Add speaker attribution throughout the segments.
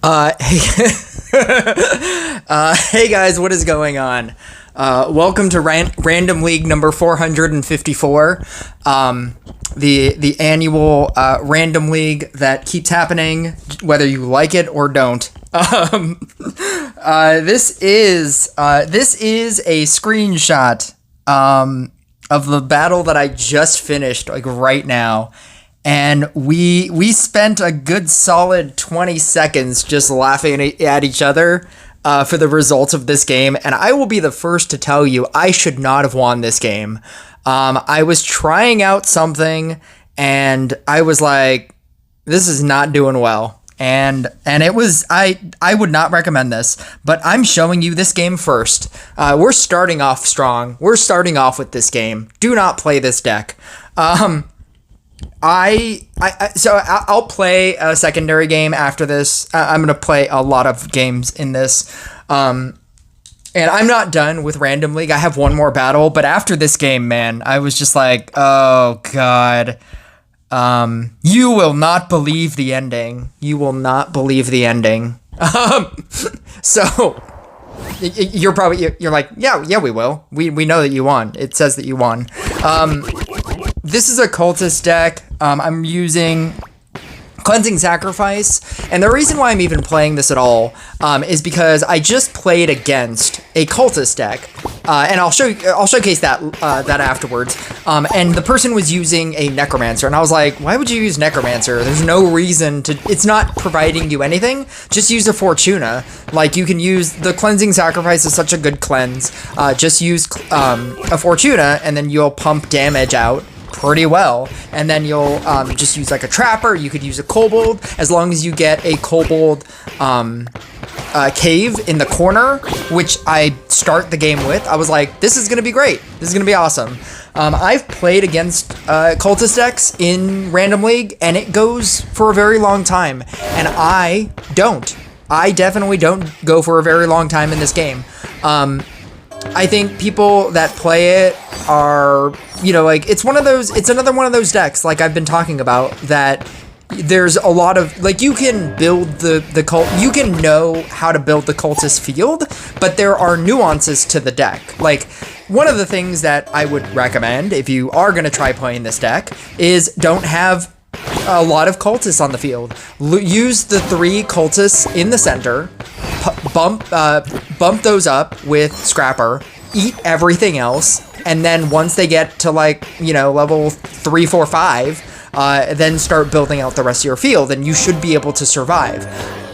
Speaker 1: Hey, hey guys, what is going on? Welcome to Random League number 454, the annual Random League that keeps happening whether you like it or don't. This is a screenshot of the battle that I just finished, like right now. And we spent a good solid 20 seconds just laughing at each other for the results of this game. And I will be the first to tell you, I should not have won this game. I was trying out something, and I was like, this is not doing well. And it was, I would not recommend this, but I'm showing you this game first. We're starting off strong. We're starting off with this game. Do not play this deck. I'll play a secondary game after this. I'm going to play a lot of games in this. And I'm not done with Random League. I have one more battle, but after this game, man, I was just like, oh God. You will not believe the ending. You will not believe the ending. So you're like, yeah, we will. We know that you won. It says that you won. This is a cultist deck. I'm using Cleansing Sacrifice, and the reason why I'm even playing this at all is because I just played against a cultist deck, and I'll showcase that afterwards. And the person was using a Necromancer, and I was like, why would you use Necromancer? There's no reason to. It's not providing you anything. Just use a Fortuna. Like, you can use the Cleansing Sacrifice is such a good cleanse. Just use a Fortuna, and then you'll pump damage out pretty well, and then you'll just use like a Trapper. You could use a Kobold, as long as you get a Kobold cave in the corner, which I start the game with. I was like, this is gonna be great. This is gonna be awesome. I've played against cultist decks in Random League, and it goes for a very long time, and I definitely don't go for a very long time in this game. I think people that play it are, like, it's another one of those decks, like I've been talking about, that there's a lot of, like, you can build the cult, you can know how to build the cultist field, but there are nuances to the deck. Like, one of the things that I would recommend if you are going to try playing this deck is don't have a lot of cultists on the field. Use the 3 cultists in the center, bump those up with Scrapper, eat everything else, and then once they get to, like, level 3, 4, 5, then start building out the rest of your field, and you should be able to survive.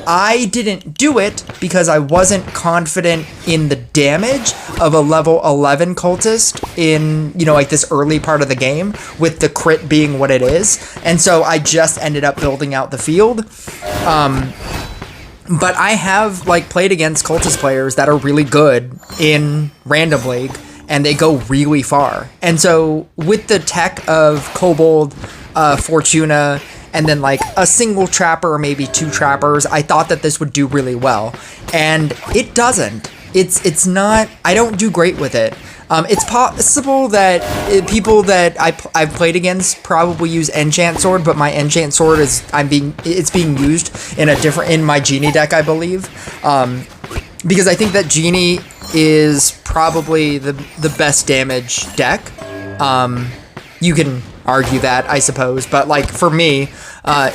Speaker 1: I didn't do it because I wasn't confident in the damage of a level 11 cultist in, like, this early part of the game, with the crit being what it is, and so I just ended up building out the field. But I have, like, played against cultist players that are really good in Random League, and they go really far. And so with the tech of Kobold, Fortuna, and then, like, a single Trapper or maybe 2 Trappers, I thought that this would do really well. And it doesn't. It's not, I don't do great with it. It's possible that people that I've played against probably use Enchant Sword, but my Enchant Sword it's being used in my Genie deck, I believe. Because I think that Genie is probably the best damage deck. You can argue that, I suppose, but, like, for me,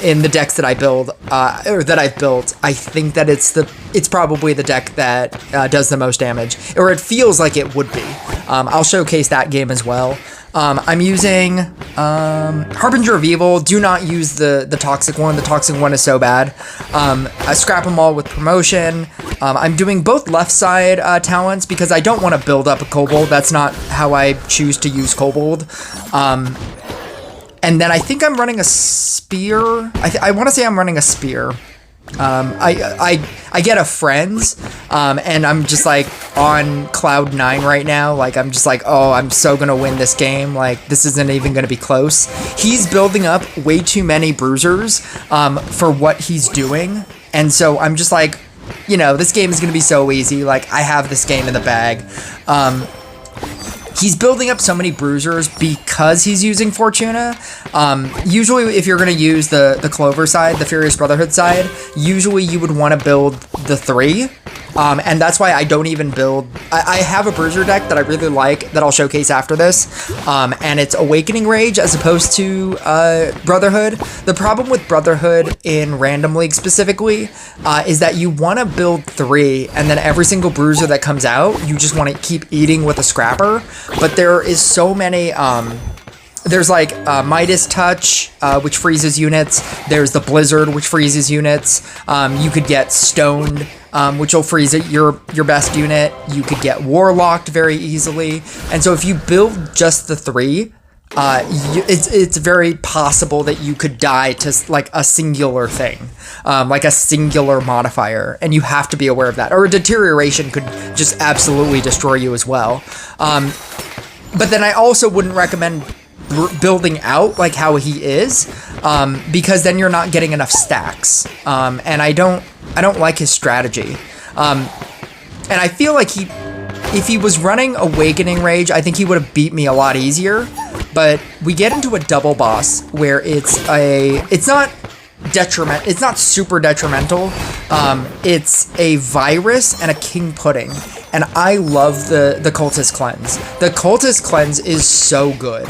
Speaker 1: in the decks that I build, or that I've built, I think that it's probably the deck that does the most damage, or it feels like it would be. I'll showcase that game as well. I'm using Harbinger of Evil. Do not use the toxic one. The toxic one is so bad. I scrap them all with promotion. I'm doing both left side talents because I don't want to build up a Kobold. That's not how I choose to use Kobold. And then I think I'm running a Spear. I want to say I'm running a Spear. I get a Friends, and I'm just, like, on cloud 9 right now. Like, I'm just like, oh, I'm so gonna win this game. Like, this isn't even gonna be close. He's building up way too many bruisers, for what he's doing. And so I'm just like, this game is gonna be so easy. Like, I have this game in the bag. he's building up so many bruisers because he's using Fortuna. Usually, if you're going to use the Clover side, the Furious Brotherhood side, usually you would want to build the 3. And that's why I don't even build... I have a bruiser deck that I really like that I'll showcase after this. And it's Awakening Rage as opposed to Brotherhood. The problem with Brotherhood in Rhandum League specifically is that you want to build 3, and then every single bruiser that comes out, you just want to keep eating with a scrapper. But there is so many... There's like Midas Touch, which freezes units. There's the Blizzard, which freezes units. You could get Stoned, which will freeze your best unit. You could get Warlocked very easily. And so if you build just the 3, it's very possible that you could die to like a singular thing, like a singular modifier, and you have to be aware of that. Or a deterioration could just absolutely destroy you as well. But then I also wouldn't recommend building out like how he is, because then you're not getting enough stacks, and I don't like his strategy, and I feel like if he was running Awakening Rage, I think he would have beat me a lot easier. But we get into a double boss where it's not super detrimental. It's a Virus and a King Pudding, and I love the Cultist Cleanse. The Cultist Cleanse is so good.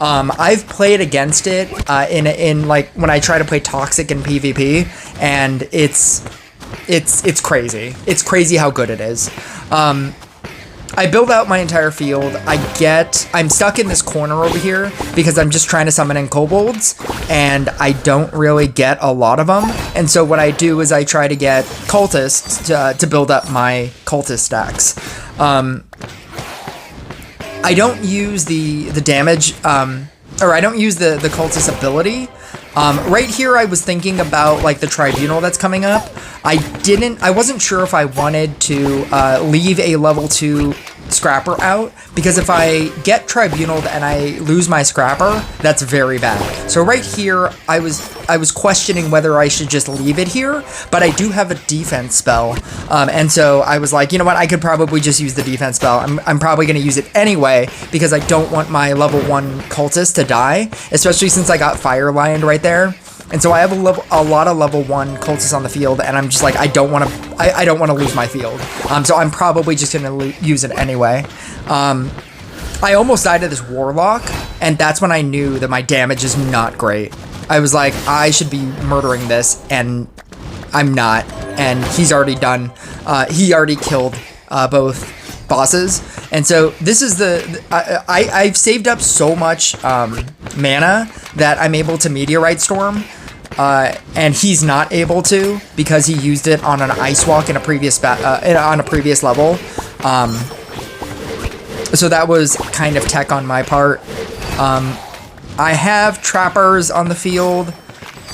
Speaker 1: I've played against it in like when I try to play Toxic in PvP, and it's crazy. It's crazy how good it is. I build out my entire field. I'm stuck in this corner over here because I'm just trying to summon in kobolds, and I don't really get a lot of them. And so what I do is I try to get cultists to build up my cultist stacks. I don't use the damage, or I don't use the cultist ability. Right here, I was thinking about like the Tribunal that's coming up. I wasn't sure if I wanted to leave a level 2 Scrapper out, because if I get Tribunaled and I lose my Scrapper, that's very bad. So right here, I was questioning whether I should just leave it here, but I do have a defense spell, and so I was like, you know what, I could probably just use the defense spell. I'm probably going to use it anyway, because I don't want my level 1 cultist to die, especially since I got Fire Lioned right there. And so I have a lot of level 1 cultists on the field, and I'm just like, I don't want to lose my field. So I'm probably just gonna use it anyway. I almost died to this Warlock, and that's when I knew that my damage is not great. I was like, I should be murdering this, and I'm not. And he's already done. He already killed both bosses, and so this is I've saved up so much mana that I'm able to Meteorite Storm. And he's not able to because he used it on an Ice Walk in a previous on a previous level. So that was kind of tech on my part. I have Trappers on the field.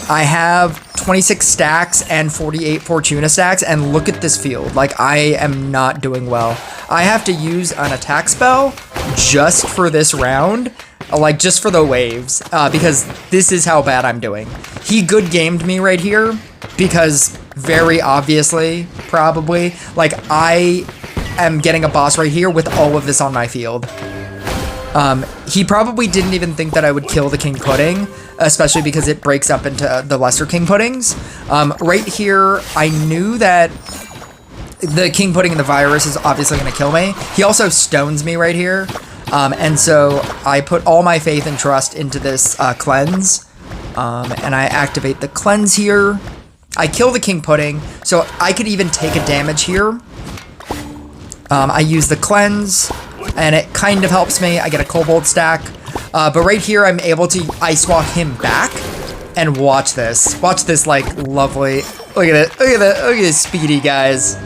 Speaker 1: I have 26 stacks and 48 Fortuna stacks, and look at this field. Like, I am not doing well. I have to use an attack spell just for this round, like just for the waves, because this is how bad I'm doing. He good gamed me right here because very obviously, probably, like I am getting a boss right here with all of this on my field. He probably didn't even think that I would kill the King Pudding, especially because it breaks up into the lesser King Puddings. Right here, I knew that the King Pudding and the Virus is obviously going to kill me. He also stones me right here. And so I put all my faith and trust into this cleanse, and I activate the cleanse here. I kill the King Pudding, so I could even take a damage here. I use the cleanse, and it kind of helps me. I get a Kobold stack, but right here I'm able to Ice Walk him back, and watch this. Watch this, like, lovely... Look at it. Look at that. Look at this speedy, guys.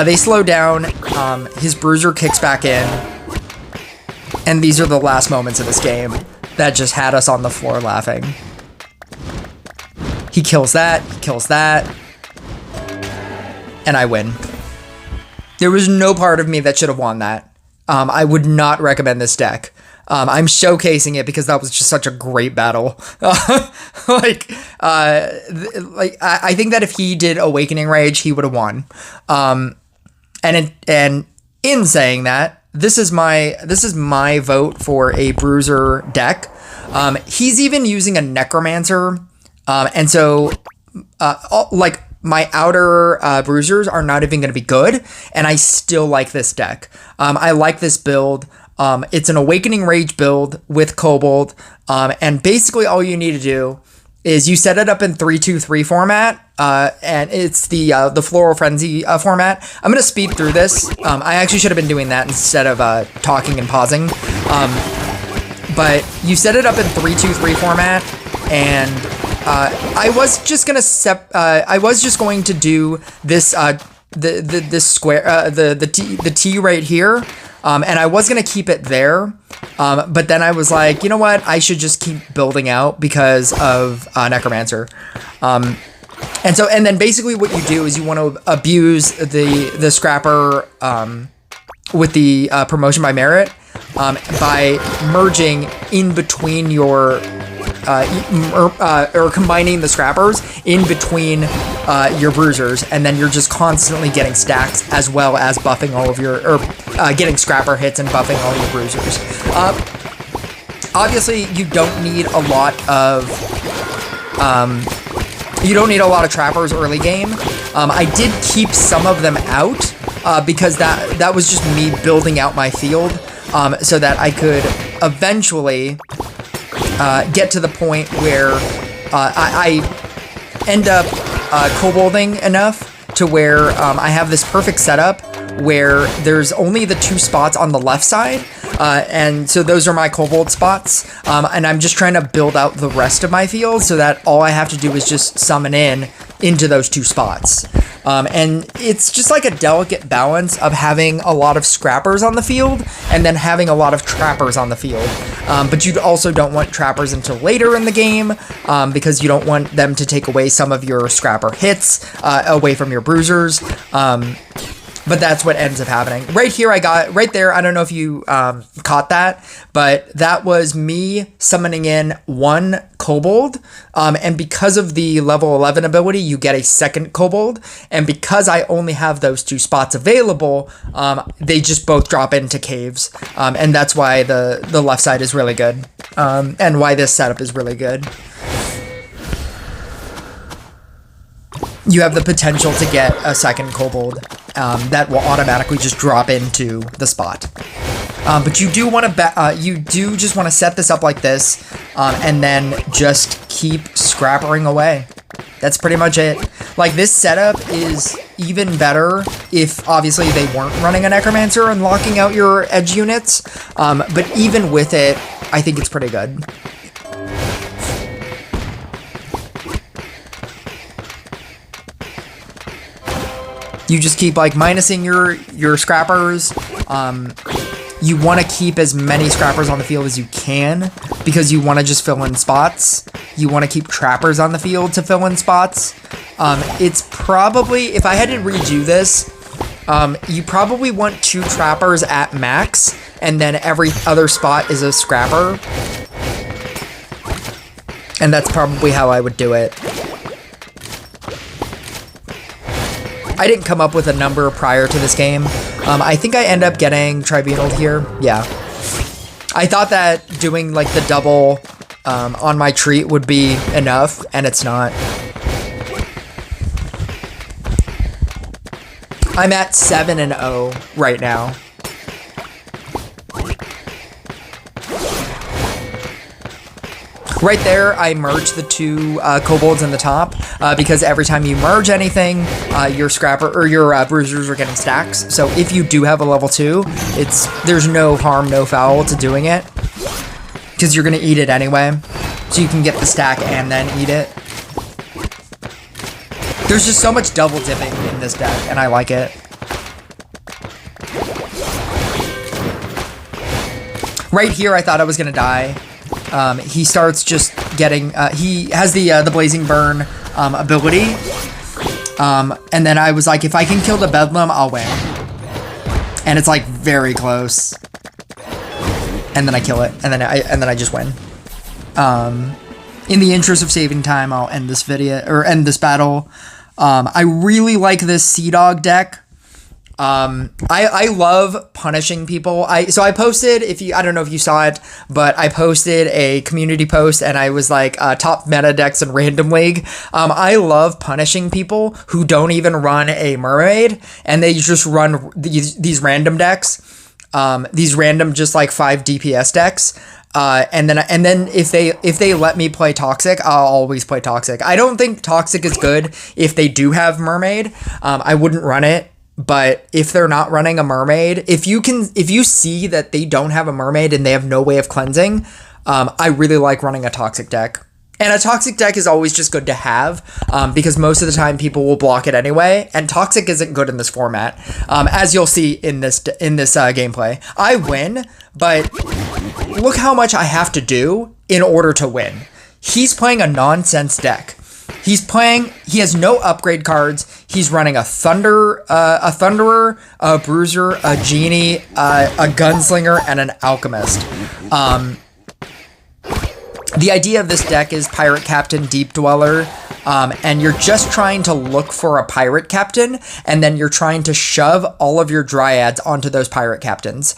Speaker 1: They slow down, his Bruiser kicks back in, and these are the last moments of this game that just had us on the floor laughing. He kills that, and I win. There was no part of me that should have won that. I would not recommend this deck. I'm showcasing it because that was just such a great battle. I think that if he did Awakening Rage, he would have won. And And in saying that, this is my vote for a bruiser deck. He's even using a necromancer, and so like my outer bruisers are not even going to be good, and I still like this deck. I like this build. It's an Awakening Rage build with Kobold, and basically all you need to do is you set it up in 3-2-3 format, and it's the Floral Frenzy format. I'm going to speed through this. I actually should have been doing that instead of talking and pausing. But you set it up in 3-2-3 format, and I was just going to do this this square the T right here. And I was going to keep it there, but then I was like, you know what? I should just keep building out because of Necromancer. And then basically what you do is you want to abuse the Scrapper with the promotion by merit by merging in between your or combining the Scrappers in between your bruisers, and then you're just constantly getting stacks as well as buffing all of your, or getting Scrapper hits and buffing all your bruisers. Obviously, you don't need a lot of trappers early game. I did keep some of them out because that was just me building out my field so that I could eventually get to the point where I end up kobolding enough to where I have this perfect setup where there's only the 2 spots on the left side, and so those are my kobold spots, and I'm just trying to build out the rest of my field so that all I have to do is just summon into those 2 spots. And it's just like a delicate balance of having a lot of Scrappers on the field and then having a lot of Trappers on the field. But you also don't want Trappers until later in the game because you don't want them to take away some of your Scrapper hits away from your bruisers. But that's what ends up happening. Right here, right there, I don't know if you caught that, but that was me summoning in 1 Kobold. And because of the level 11 ability, you get a second Kobold. And because I only have those 2 spots available, they just both drop into caves. And that's why the left side is really good. And why this setup is really good. You have the potential to get a second Kobold that will automatically just drop into the spot. But you do want to just want to set this up like this, and then just keep scrappering away. That's pretty much it. Like, this setup is even better if obviously they weren't running a Necromancer and locking out your edge units. But even with it, I think it's pretty good. You just keep like minusing your Scrappers. You want to keep as many Scrappers on the field as you can because you want to just fill in spots. You want to keep Trappers on the field to fill in spots. It's probably, if I had to redo this, you probably want 2 Trappers at max, and then every other spot is a Scrapper. And that's probably how I would do it. I didn't come up with a number prior to this game. I think I end up getting Tribunal here. Yeah. I thought that doing like the double on my treat would be enough, and it's not. I'm at 7-0 right now. Right there, I merge the 2 kobolds in the top because every time you merge anything, your Scrapper or your bruisers are getting stacks. So if you do have a level 2, there's no harm, no foul to doing it because you're gonna eat it anyway. So you can get the stack and then eat it. There's just so much double dipping in this deck, and I like it. Right here, I thought I was gonna die. He starts just getting, he has the Blazing Burn ability, and then I was like, if I can kill the Bedlam, I'll win. And it's like very close. And then I kill it, and then I just win. In the interest of saving time, I'll end this video, or end this battle. I really like this Sea Dog deck. I love punishing people. So I posted, I don't know if you saw it, but I posted a community post and I was like, top meta decks in Rhandum League. I love punishing people who don't even run a mermaid and they just run these random decks. These random just like 5 DPS decks. And then if they let me play Toxic, I'll always play Toxic. I don't think Toxic is good if they do have mermaid. I wouldn't run it. But if they're not running a mermaid, if you see that they don't have a mermaid and they have no way of cleansing, I really like running a Toxic deck. And a Toxic deck is always just good to have, because most of the time people will block it anyway, and Toxic isn't good in this format, as you'll see in this gameplay. I win, but look how much I have to do in order to win. He's playing a nonsense deck. He has no upgrade cards. He's running a Thunderer, a Bruiser, a Genie, a Gunslinger, and an Alchemist. The idea of this deck is Pirate Captain, Deep Dweller, and you're just trying to look for a Pirate Captain, and then you're trying to shove all of your Dryads onto those Pirate Captains.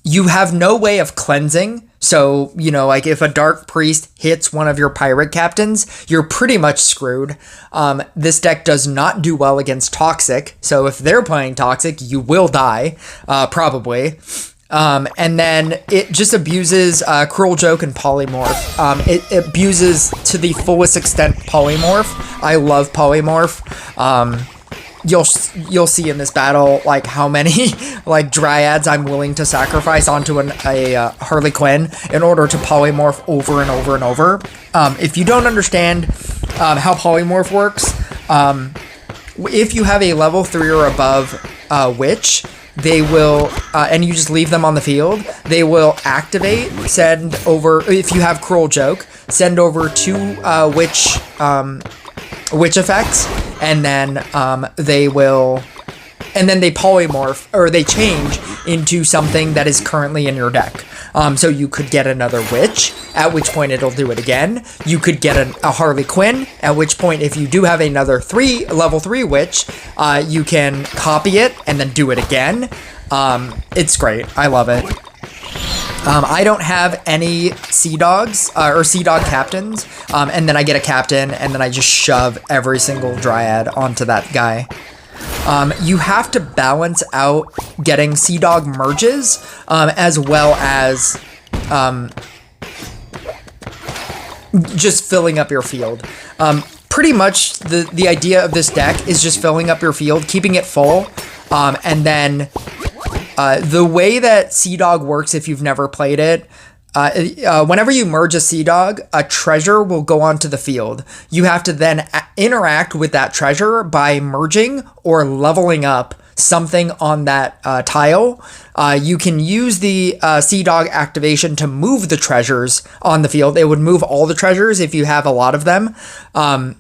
Speaker 1: You have no way of cleansing. So, like if a Dark Priest hits one of your Pirate Captains, you're pretty much screwed. This deck does not do well against Toxic. So if they're playing Toxic, you will die, probably. And then it just abuses Cruel Joke and Polymorph. It abuses to the fullest extent Polymorph. I love Polymorph. You'll see in this battle like how many like Dryads I'm willing to sacrifice onto a Harley Quinn in order to polymorph over and over and over. If you don't understand how polymorph works, if you have a level 3 or above witch, they will, and you just leave them on the field, they will activate, send over, if you have Cruel Joke, send over 2 witch effects, and then they polymorph, or they change into something that is currently in your deck. So you could get another witch, at which point it'll do it again. You could get a Harley Quinn, at which point if you do have another level 3 witch, you can copy it and then do it again. It's great. I love it. I don't have any Sea Dogs or Sea Dog captains, and then I get a captain, and then I just shove every single Dryad onto that guy. You have to balance out getting Sea Dog merges, as well as just filling up your field. Pretty much the idea of this deck is just filling up your field, keeping it full, and then the way that Sea Dog works, if you've never played it, whenever you merge a Sea Dog, a treasure will go onto the field. You have to then interact with that treasure by merging or leveling up something on that tile. You can use the Sea Dog activation to move the treasures on the field. It would move all the treasures if you have a lot of them. And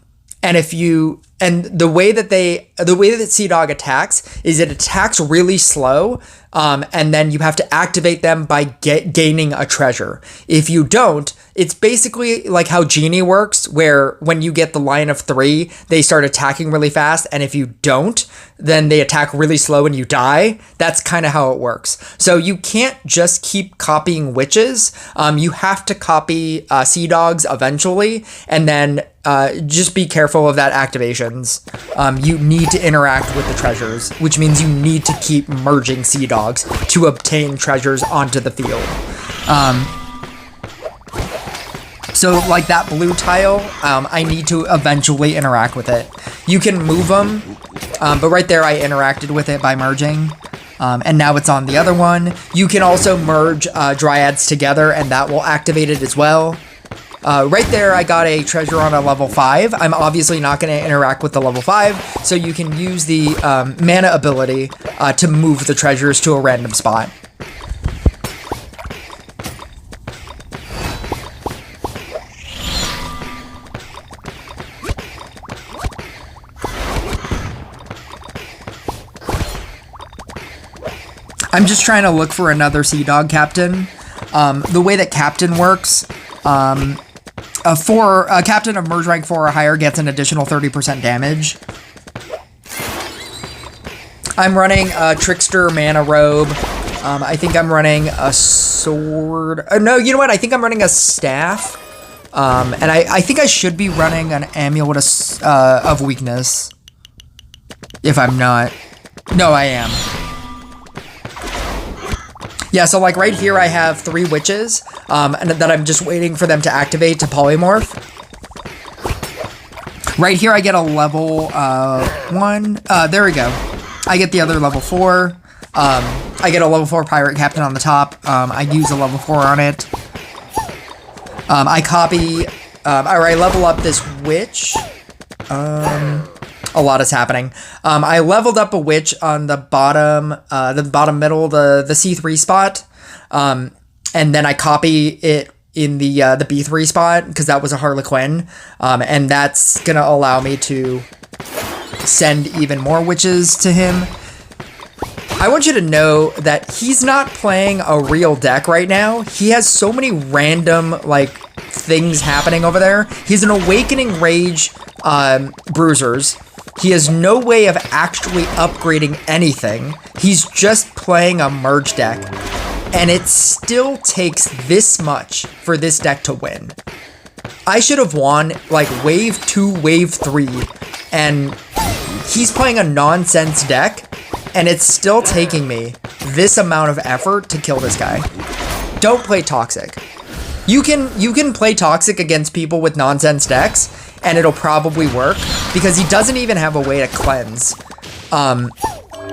Speaker 1: the way that Sea Dog attacks is it attacks really slow, and then you have to activate them by gaining a treasure. If you don't, it's basically like how Genie works, where when you get the line of 3, they start attacking really fast, and if you don't, then they attack really slow and you die. That's kind of how it works. So you can't just keep copying witches. You have to copy Sea Dogs eventually, and then just be careful of that activations. You need to interact with the treasures, which means you need to keep merging Sea Dogs to obtain treasures onto the field. So like that blue tile, I need to eventually interact with it. You can move them, but right there I interacted with it by merging. And now it's on the other one. You can also merge Dryads together, and that will activate it as well. Right there, I got a treasure on a level 5. I'm obviously not going to interact with the level 5, so you can use the mana ability to move the treasures to a random spot. I'm just trying to look for another Sea Dog captain. The way that captain works, a captain of merge rank 4 or higher gets an additional 30% damage. I'm running a Trickster Mana Robe. I think I'm running a sword. No, you know what? I think I'm running a staff. And I think I should be running an Amulet of Weakness. If I'm not. No, I am. Yeah, so like right here I have 3 witches, and that I'm just waiting for them to activate to polymorph. Right here I get a level 1. There we go. I get the other level 4. I get a level 4 Pirate Captain on the top. I use a level 4 on it. I copy, or I level up this witch. A lot is happening. I leveled up a witch on the bottom middle, the C3 spot. And then I copy it in the B3 spot, because that was a Harlequin. And that's gonna allow me to send even more witches to him. I want you to know that he's not playing a real deck right now. He has so many random, like, things happening over there. He's an Awakening Rage Bruisers. He has no way of actually upgrading anything. He's just playing a merge deck. And it still takes this much for this deck to win. I should have won, like, wave 2, wave 3. And he's playing a nonsense deck. And it's still taking me this amount of effort to kill this guy. Don't play Toxic. You can play Toxic against people with nonsense decks, and it'll probably work, because he doesn't even have a way to cleanse.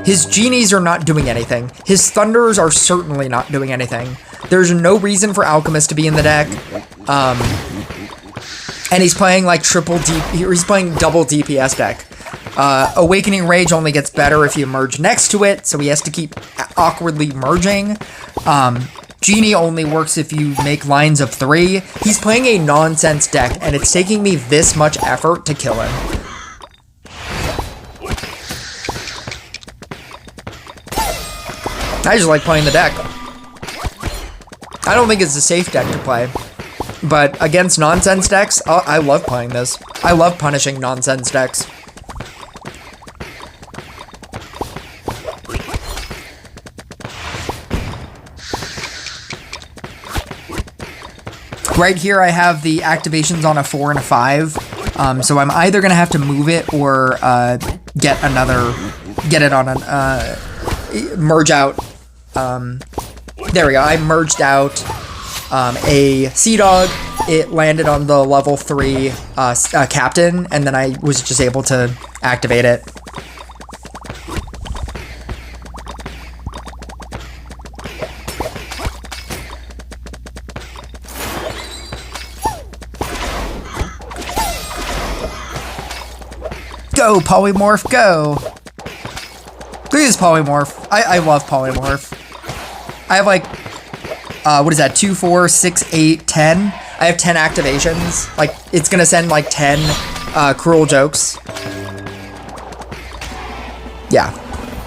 Speaker 1: His Genies are not doing anything. His Thunders are certainly not doing anything. There's no reason for Alchemist to be in the deck. And he's playing like he's playing double DPS deck. Awakening Rage only gets better if you merge next to it, so he has to keep awkwardly merging. Genie only works if you make lines of 3. He's playing a nonsense deck, and it's taking me this much effort to kill him. I just like playing the deck. I don't think it's a safe deck to play. But against nonsense decks, I love playing this. I love punishing nonsense decks. Right here, I have the activations on a 4 and a 5. So I'm either going to have to move it or get it on a merge out. There we go. I merged out a Sea Dog. It landed on the level 3 captain, and then I was just able to activate it. Go, Polymorph, go! Look at this Polymorph. I love Polymorph. I have like, what is that, 2, 4, 6, 8, 10? I have 10 activations. Like, it's gonna send like 10 cruel jokes. Yeah.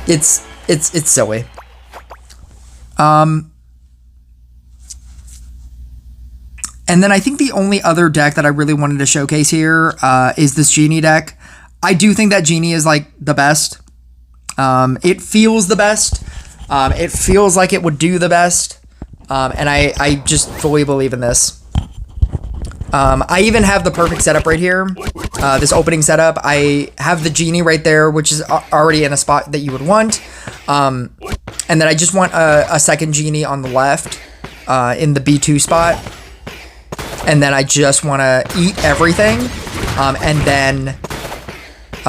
Speaker 1: It's silly. And then I think the only other deck that I really wanted to showcase here is this Genie deck. I do think that Genie is like the best. It feels the best. It feels like it would do the best. And I just fully believe in this. I even have the perfect setup right here. This opening setup. I have the Genie right there, which is already in a spot that you would want. And then I just want a second Genie on the left in the B2 spot. And then I just want to eat everything. And then...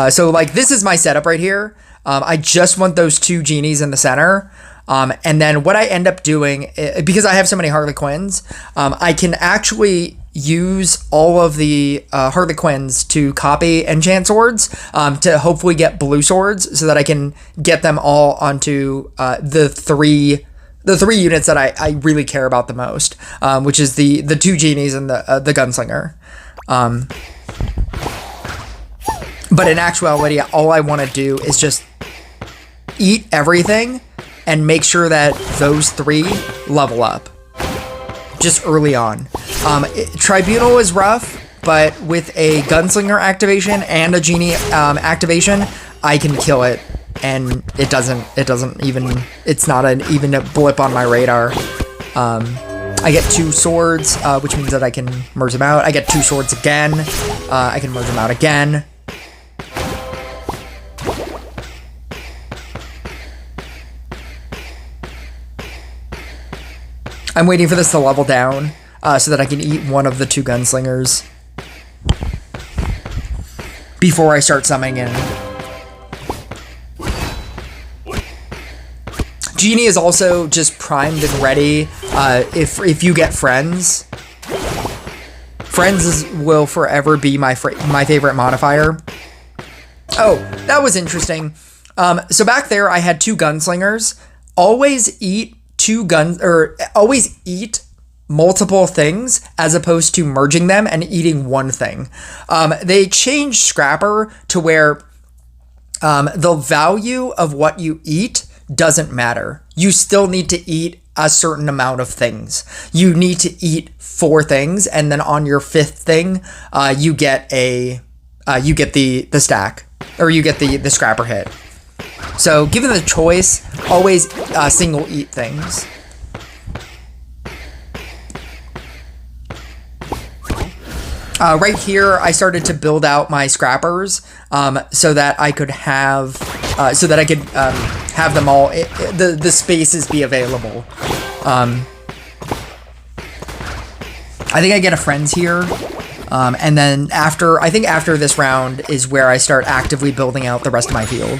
Speaker 1: so, like, this is my setup right here. I just want those 2 Genies in the center. And then what I end up doing, because I have so many Harlequins, I can actually use all of the Harlequins to copy enchant swords to hopefully get blue swords so that I can get them all onto the three units that I really care about the most, which is the 2 Genies and the Gunslinger. But in actuality, all I want to do is just eat everything and make sure that those 3 level up just early on. Tribunal is rough, but with a Gunslinger activation and a Genie activation, I can kill it and it's not even a blip on my radar. I get 2 swords, which means that I can merge them out. I get 2 swords again. I can merge them out again. I'm waiting for this to level down so that I can eat one of the 2 gunslingers before I start summoning in. Genie is also just primed and ready if you get friends. Friends will forever be my favorite modifier. Oh, that was interesting. So back there, I had 2 gunslingers. Always eat multiple things as opposed to merging them and eating one thing. They changed Scrapper to where the value of what you eat doesn't matter. You still need to eat a certain amount of things. You need to eat 4 things, and then on your 5th thing, you get the stack, or you get the Scrapper hit. So given the choice, always single eat things. Right here, I started to build out my Scrappers so that I could have them all. The spaces be available. I think I get a friends here, and then after this round is where I start actively building out the rest of my field.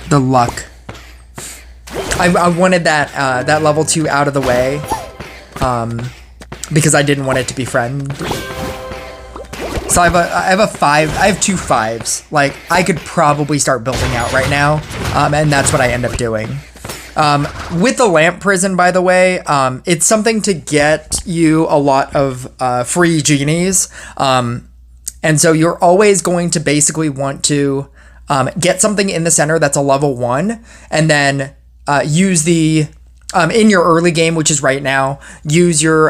Speaker 1: The luck. I wanted that level 2 out of the way, because I didn't want it to be friend. So I have 2 5s. Like, I could probably start building out right now, and that's what I end up doing. With the lamp prison, by the way, it's something to get you a lot of free genies, and so you're always going to basically want to get something in the center that's a level 1, and then use the in your early game, which is right now, use your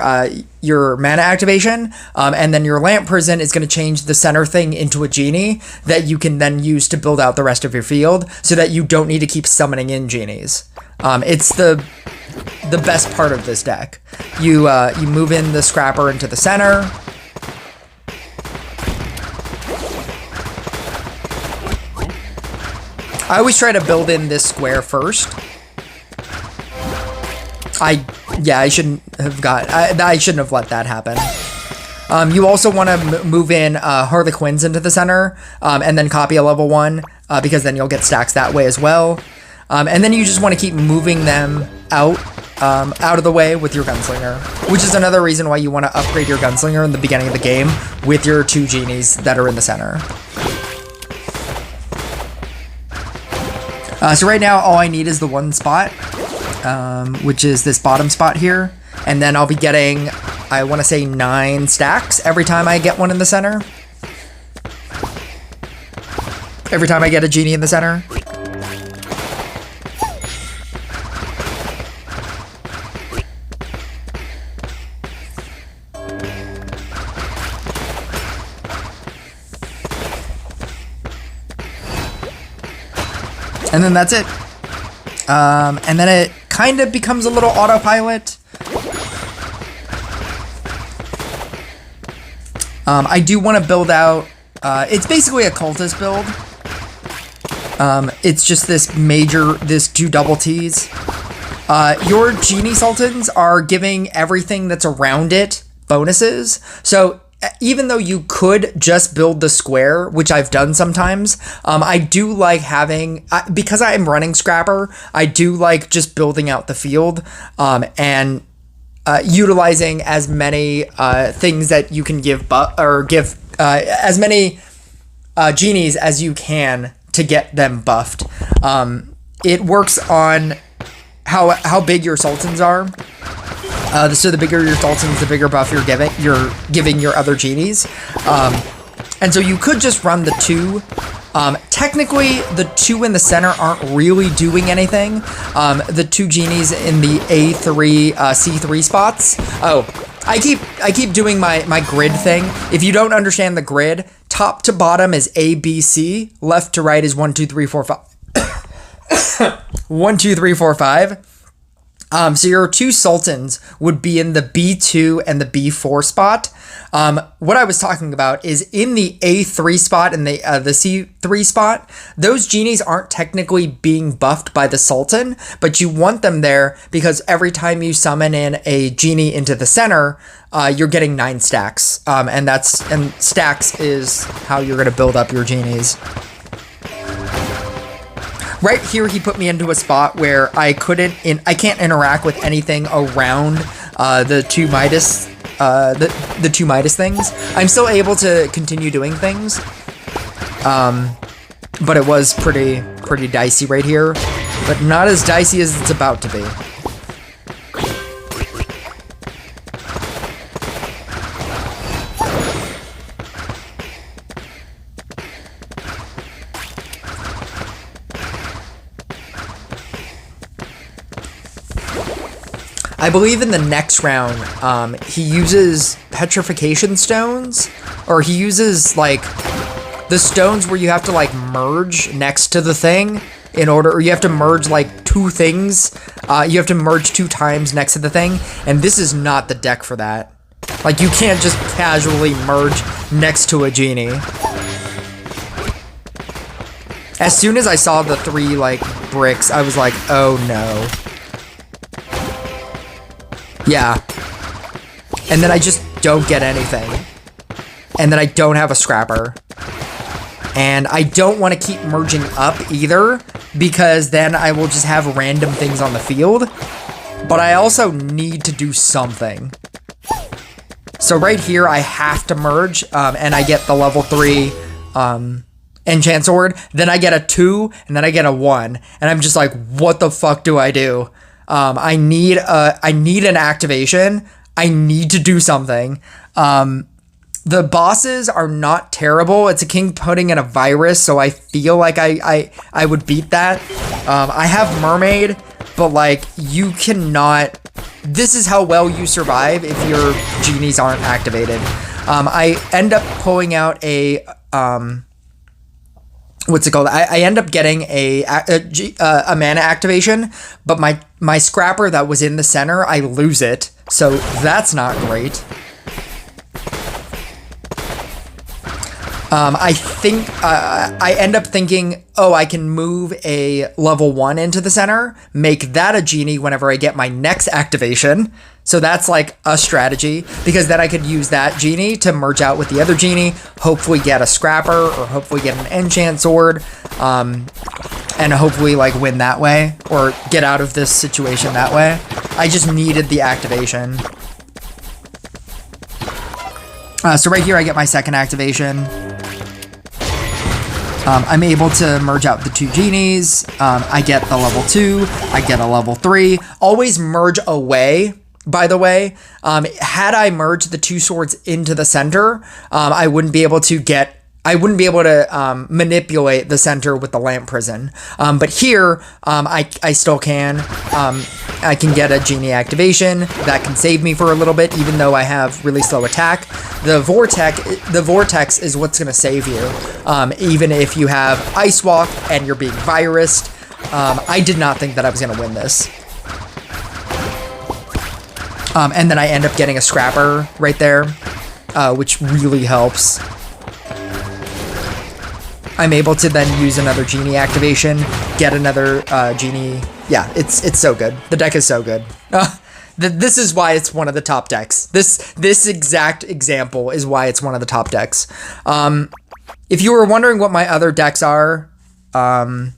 Speaker 1: mana activation, and then your lamp prison is going to change the center thing into a genie that you can then use to build out the rest of your field, so that you don't need to keep summoning in genies. It's the best part of this deck. You move in the Scrapper into the center. I always try to build in this square first. I shouldn't have I shouldn't have let that happen. You also want to move in Harlequins into the center, and then copy a level 1, because then you'll get stacks that way as well. And then you just want to keep moving them out of the way with your Gunslinger, which is another reason why you want to upgrade your Gunslinger in the beginning of the game with your 2 genies that are in the center. So right now, all I need is the 1 spot, which is this bottom spot here. And then I'll be getting, I want to say 9 stacks every time I get one in the center. Every time I get a genie in the center. And then that's it. And then it kind of becomes a little autopilot. I do want to build out, it's basically a cultist build. It's just this 2 double T's. Your Genie Sultans are giving everything that's around it bonuses. So even though you could just build the square, which I've done sometimes, I do like having, because I'm running Scrapper, I do like just building out the field, and utilizing as many things that you can give as many genies as you can to get them buffed. It works on how big your sultans are. So the bigger your sultans, the bigger buff you're giving your other genies. And so you could just run the 2. Technically, the 2 in the center aren't really doing anything. The 2 genies in the A3, C3 spots. Oh, I keep doing my grid thing. If you don't understand the grid, top to bottom is A, B, C. Left to right is 1, 2, 3, 4, 5. 1, 2, 3, 4, 5. So your 2 sultans would be in the B2 and the B4 spot. What I was talking about is in the A3 spot and the C3 spot, those genies aren't technically being buffed by the sultan, but you want them there because every time you summon in a genie into the center, you're getting 9 stacks. And stacks is how you're going to build up your genies. Right here, he put me into a spot where I can't interact with anything around the 2 Midas, the 2 Midas things. I'm still able to continue doing things, but it was pretty dicey right here, but not as dicey as it's about to be. I believe in the next round, he uses petrification stones, or he uses like the stones where you have to like merge next to the thing or you have to merge like 2 things. You have to merge 2 times next to the thing, and this is not the deck for that. Like, you can't just casually merge next to a genie. As soon as I saw the 3 like bricks, I was like, oh no. Yeah. And then I just don't get anything. And then I don't have a scrapper. And I don't want to keep merging up either, because then I will just have random things on the field. But I also need to do something. So right here, I have to merge, and I get the level 3 enchant sword. Then I get a 2, and then I get a 1. And I'm just like, what the fuck do I do? I need an activation. I need to do something. The bosses are not terrible. It's a king putting in a virus, so I feel like I would beat that. I have mermaid, but like, you cannot. This is how well you survive if your genies aren't activated. I end up pulling out a what's it called? I end up getting a mana activation, but my scrapper that was in the center, I lose it. So that's not great. I think I end up thinking, oh, I can move a level 1 into the center, make that a genie whenever I get my next activation. So that's like a strategy, because then I could use that genie to merge out with the other genie, hopefully get a scrapper, or hopefully get an enchant sword, and hopefully like win that way, or get out of this situation that way. I just needed the activation. So right here I get my second activation. I'm able to merge out the 2 genies. I get the level 2. I get a level 3. Always merge away, by the way. Had I merged the 2 swords into the center, I wouldn't be able to manipulate the center with the lamp prison. But here, I still can. I can get a genie activation that can save me for a little bit, even though I have really slow attack. The vortex is what's going to save you, even if you have Ice Walk and you're being virused. I did not think that I was going to win this. And then I end up getting a scrapper right there, which really helps. I'm able to then use another genie activation, get another genie. Yeah, it's so good. The deck is so good. This is why it's one of the top decks. This exact example is why it's one of the top decks. If you were wondering what my other decks are, I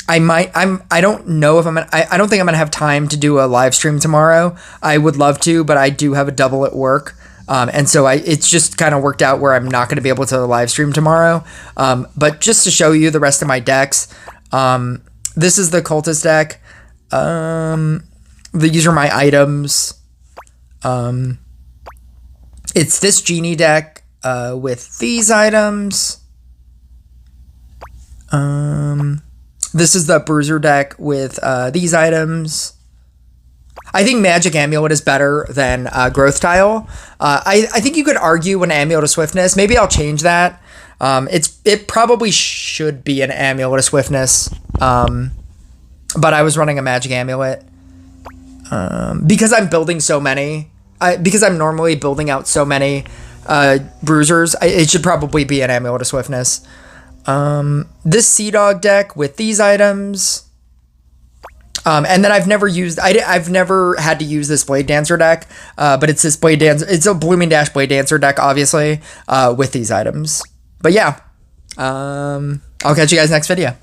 Speaker 1: don't know if I don't think I'm gonna have time to do a live stream tomorrow. I would love to, but I do have a double at work. And so it's just kind of worked out where I'm not going to be able to live stream tomorrow. But just to show you the rest of my decks, this is the cultist deck. These are my items. It's this genie deck. with these items. This is the Bruiser deck with these items. I think Magic Amulet is better than Growth Tile. I think you could argue an Amulet of Swiftness. Maybe I'll change that. It probably should be an Amulet of Swiftness. But I was running a Magic Amulet. Because I'm building so many. Because I'm normally building out so many Bruisers, it should probably be an Amulet of Swiftness. This Sea Dog deck with these items. And then I've never had to use this Blade Dancer deck, but it's this it's a Blooming Dash Blade Dancer deck, obviously, with these items. But yeah, I'll catch you guys next video.